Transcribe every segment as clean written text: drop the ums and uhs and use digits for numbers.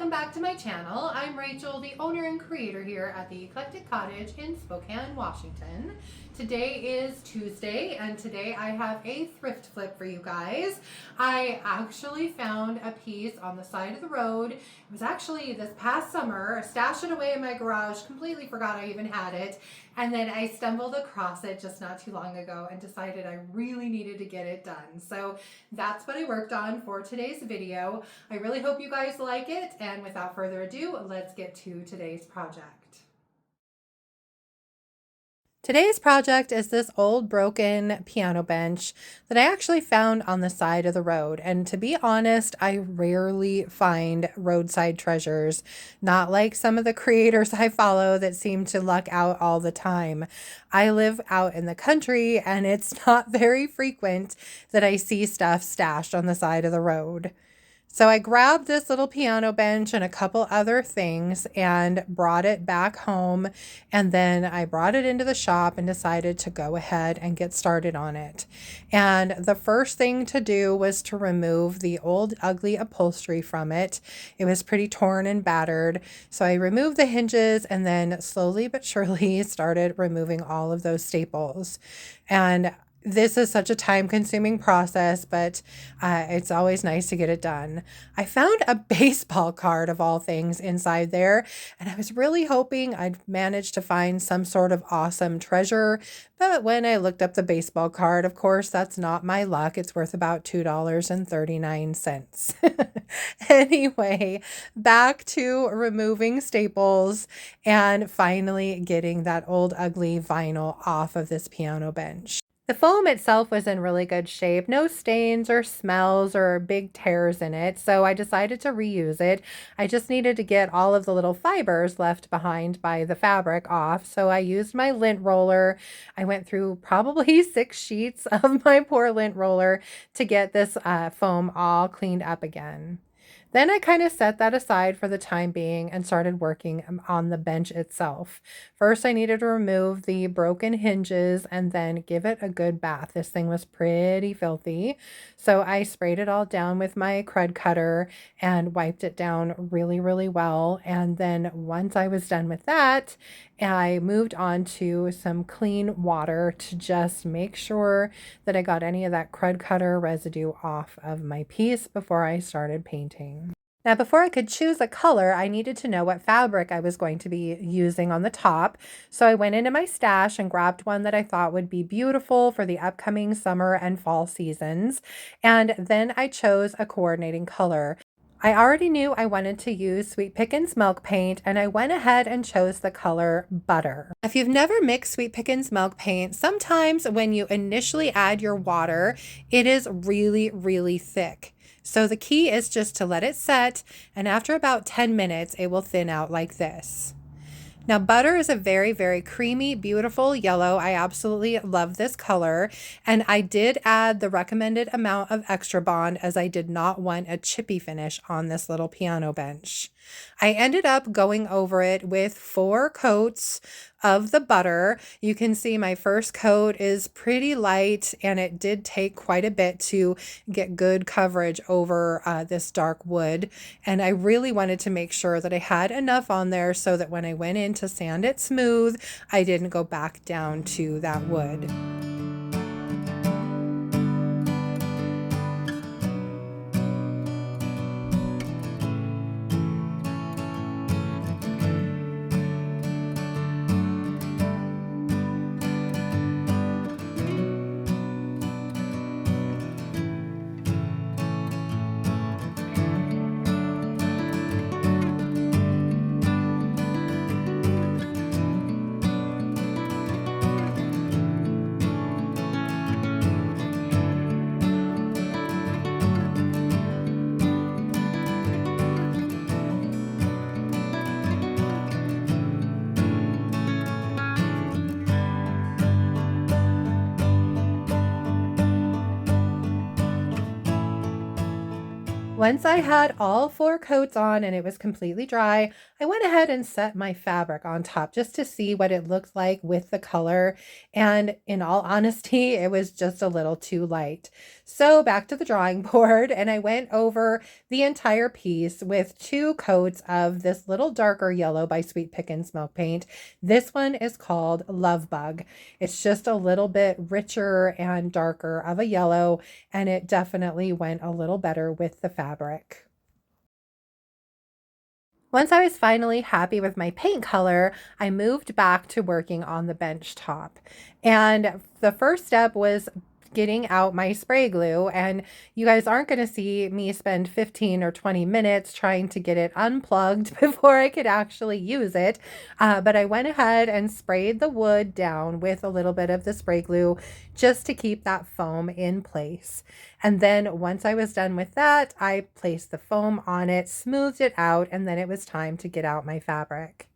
welcome back to my channel. I'm Rachel, the owner and creator here at the Eclectic Cottage in Spokane, Washington. Today is Tuesday, and today I have a thrift flip for you guys. I actually found a piece on the side of the road. It was actually this past summer. I stashed it away in my garage, completely forgot I even had it, and then I stumbled across it just not too long ago and decided I really needed to get it done. So that's what I worked on for today's video. I really hope you guys like it, and without further ado, let's get to today's project. Today's project is this old broken piano bench that I actually found on the side of the road. And to be honest, I rarely find roadside treasures, not like some of the creators I follow that seem to luck out all the time. I live out in the country, and it's not very frequent that I see stuff stashed on the side of the road. So I grabbed this little piano bench and a couple other things and brought it back home. And then I brought it into the shop and decided to go ahead and get started on it. And the first thing to do was to remove the old ugly upholstery from it. It was pretty torn and battered. So I removed the hinges and then slowly but surely started removing all of those staples. And this is such a time-consuming process, but it's always nice to get it done. I found a baseball card of all things inside there, and I was really hoping I'd manage to find some sort of awesome treasure. But when I looked up the baseball card, of course, that's not my luck. It's worth about $2.39. Anyway, back to removing staples and finally getting that old ugly vinyl off of this piano bench. The foam itself was in really good shape, no stains or smells or big tears in it, so I decided to reuse it. I just needed to get all of the little fibers left behind by the fabric off, so I used my lint roller. I went through probably 6 sheets of my poor lint roller to get this foam all cleaned up again. Then I kind of set that aside for the time being and started working on the bench itself. First, I needed to remove the broken hinges and then give it a good bath. This thing was pretty filthy. So I sprayed it all down with my crud cutter and wiped it down really, really well. And then once I was done with that, I moved on to some clean water to just make sure that I got any of that crud cutter residue off of my piece before I started painting. Now, before I could choose a color, I needed to know what fabric I was going to be using on the top. So I went into my stash and grabbed one that I thought would be beautiful for the upcoming summer and fall seasons. And then I chose a coordinating color. I already knew I wanted to use Sweet Pickins Milk Paint, and I went ahead and chose the color Butter. If you've never mixed Sweet Pickins Milk Paint, sometimes when you initially add your water, it is really, really thick. So the key is just to let it set, and after about 10 minutes, it will thin out like this. Now, Butter is a very, very creamy, beautiful yellow. I absolutely love this color. And I did add the recommended amount of Extra Bond as I did not want a chippy finish on this little piano bench. I ended up going over it with 4 coats of the butter. You can see my first coat is pretty light, and it did take quite a bit to get good coverage over this dark wood. And I really wanted to make sure that I had enough on there so that when I went in to sand it smooth, I didn't go back down to that wood. Once I had all 4 coats on and it was completely dry, I went ahead and set my fabric on top just to see what it looked like with the color. And in all honesty, it was just a little too light. So back to the drawing board, and I went over the entire piece with 2 coats of this little darker yellow by Sweet Pickins Milk Paint. This one is called Love Bug. It's just a little bit richer and darker of a yellow, and it definitely went a little better with the fabric. Once I was finally happy with my paint color, I moved back to working on the bench top. And the first step was getting out my spray glue, and you guys aren't going to see me spend 15 or 20 minutes trying to get it unplugged before I could actually use it. But I went ahead and sprayed the wood down with a little bit of the spray glue just to keep that foam in place. And then once I was done with that, I placed the foam on it, smoothed it out, and then it was time to get out my fabric.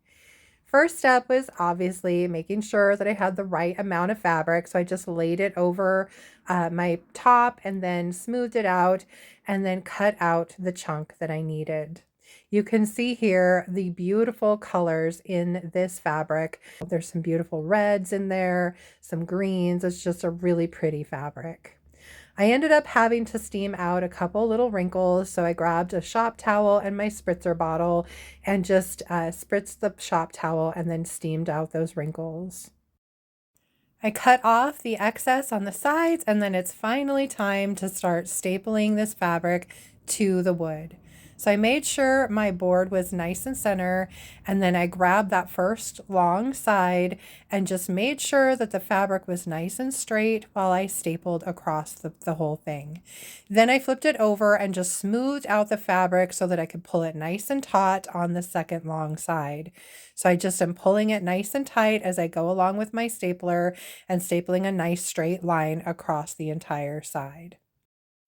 First step was obviously making sure that I had the right amount of fabric. So I just laid it over my top and then smoothed it out and then cut out the chunk that I needed. You can see here the beautiful colors in this fabric. There's some beautiful reds in there, some greens. It's just a really pretty fabric. I ended up having to steam out a couple little wrinkles, so I grabbed a shop towel and my spritzer bottle and just spritzed the shop towel and then steamed out those wrinkles. I cut off the excess on the sides, and then it's finally time to start stapling this fabric to the wood. So I made sure my board was nice and center, and then I grabbed that first long side and just made sure that the fabric was nice and straight while I stapled across the whole thing. Then I flipped it over and just smoothed out the fabric so that I could pull it nice and taut on the second long side. So I just am pulling it nice and tight as I go along with my stapler and stapling a nice straight line across the entire side.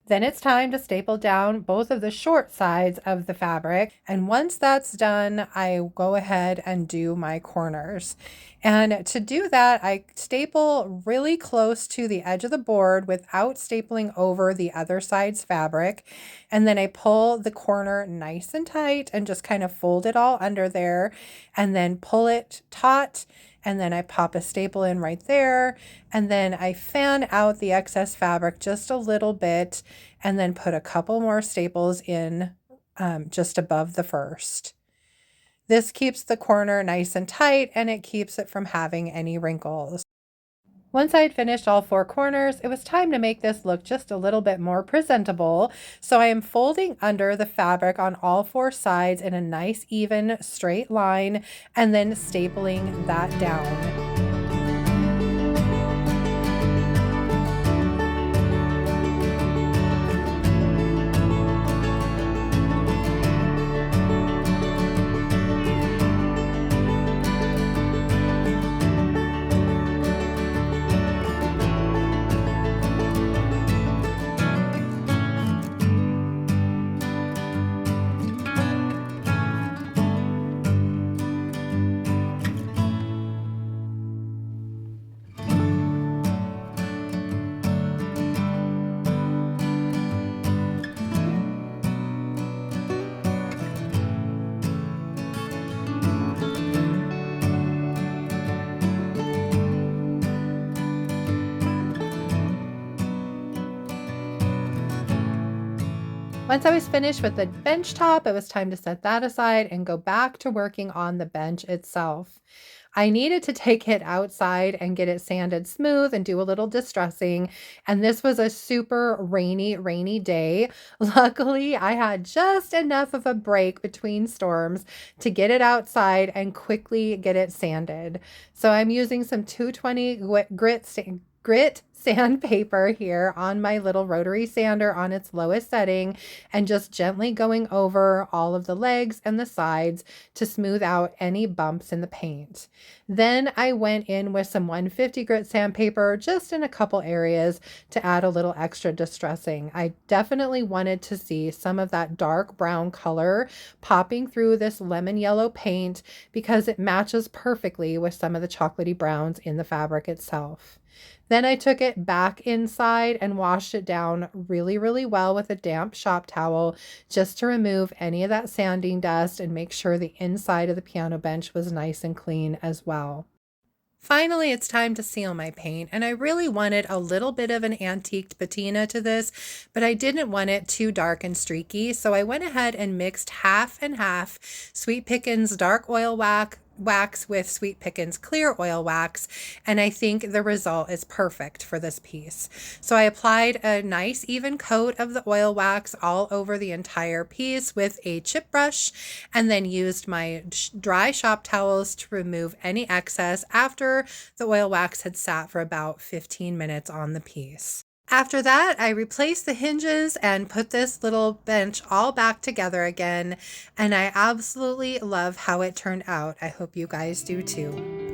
Then it's time to staple down both of the short sides of the fabric. And once that's done, I go ahead and do my corners. And to do that, I staple really close to the edge of the board without stapling over the other side's fabric. And then I pull the corner nice and tight and just kind of fold it all under there and then pull it taut. And then I pop a staple in right there, and then I fan out the excess fabric just a little bit, and then put a couple more staples in just above the first. This keeps the corner nice and tight, and it keeps it from having any wrinkles. Once I had finished all 4 corners, it was time to make this look just a little bit more presentable. So I am folding under the fabric on all 4 sides in a nice, even, straight line, and then stapling that down. Once I was finished with the bench top, it was time to set that aside and go back to working on the bench itself. I needed to take it outside and get it sanded smooth and do a little distressing. And this was a super rainy day. Luckily, I had just enough of a break between storms to get it outside and quickly get it sanded. So I'm using some 220 grit sandpaper here on my little rotary sander on its lowest setting, and just gently going over all of the legs and the sides to smooth out any bumps in the paint. Then I went in with some 150 grit sandpaper just in a couple areas to add a little extra distressing. I definitely wanted to see some of that dark brown color popping through this lemon yellow paint because it matches perfectly with some of the chocolatey browns in the fabric itself. Then I took it it back inside and washed it down really, really well with a damp shop towel just to remove any of that sanding dust and make sure the inside of the piano bench was nice and clean as well. Finally, it's time to seal my paint, and I really wanted a little bit of an antiqued patina to this, but I didn't want it too dark and streaky, so I went ahead and mixed half and half Sweet Pickins dark oil wax with Sweet Pickins clear oil wax, and I think the result is perfect for this piece. So I applied a nice even coat of the oil wax all over the entire piece with a chip brush, and then used my dry shop towels to remove any excess after the oil wax had sat for about 15 minutes on the piece. After that, I replaced the hinges and put this little bench all back together again, and I absolutely love how it turned out. I hope you guys do too.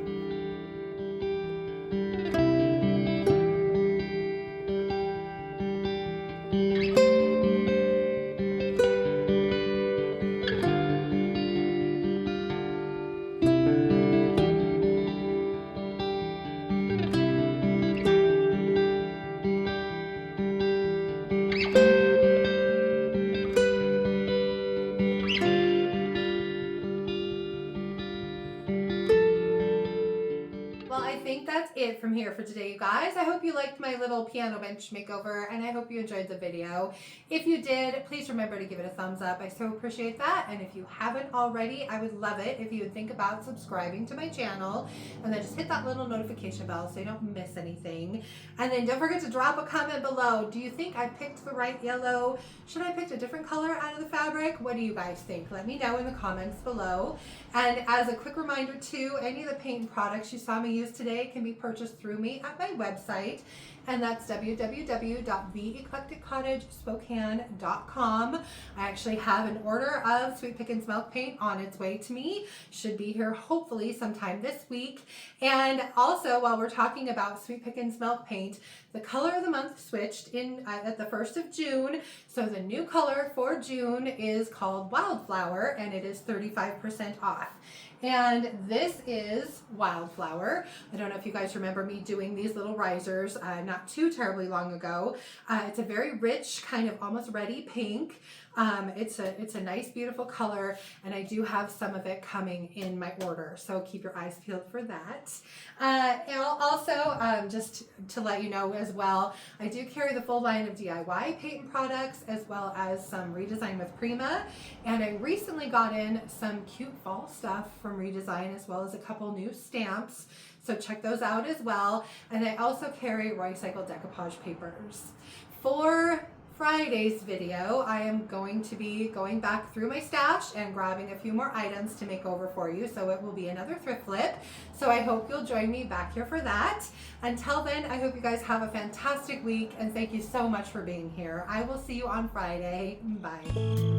Well, I think that's it from here for today, you guys. I hope you liked my little piano bench makeover, and I hope you enjoyed the video. If you did, please remember to give it a thumbs up. I so appreciate that. And if you haven't already, I would love it if you would think about subscribing to my channel, and then just hit that little notification bell so you don't miss anything. And then don't forget to drop a comment below. Do you think I picked the right yellow? Should I pick a different color out of the fabric? What do you guys think? Let me know in the comments below. And as a quick reminder too, any of the paint and products you saw me use today can be purchased through me at my website, and that's www.theeclecticcottagespokane.com. I actually have an order of Sweet Pickins Milk Paint on its way to me. Should be here hopefully sometime this week. And also, while we're talking about Sweet Pickins Milk Paint, the color of the month switched in at the 1st of June. So the new color for June is called Wildflower, and it is 35% off. And this is Wildflower. I don't know if you guys remember me doing these little risers not too terribly long ago. It's a very rich, kind of almost reddy pink. It's a nice, beautiful color, and I do have some of it coming in my order, so keep your eyes peeled for that. And also, just to let you know as well, I do carry the full line of DIY paint products as well as some Redesign with Prima, and I recently got in some cute fall stuff from Redesign as well as a couple new stamps, so check those out as well. And I also carry Roadside decoupage papers. For Friday's video, I am going to be going back through my stash and grabbing a few more items to make over for you, so it will be another thrift flip. So I hope you'll join me back here for that. Until then, I hope you guys have a fantastic week, and thank you so much for being here. I will see you on Friday. Bye.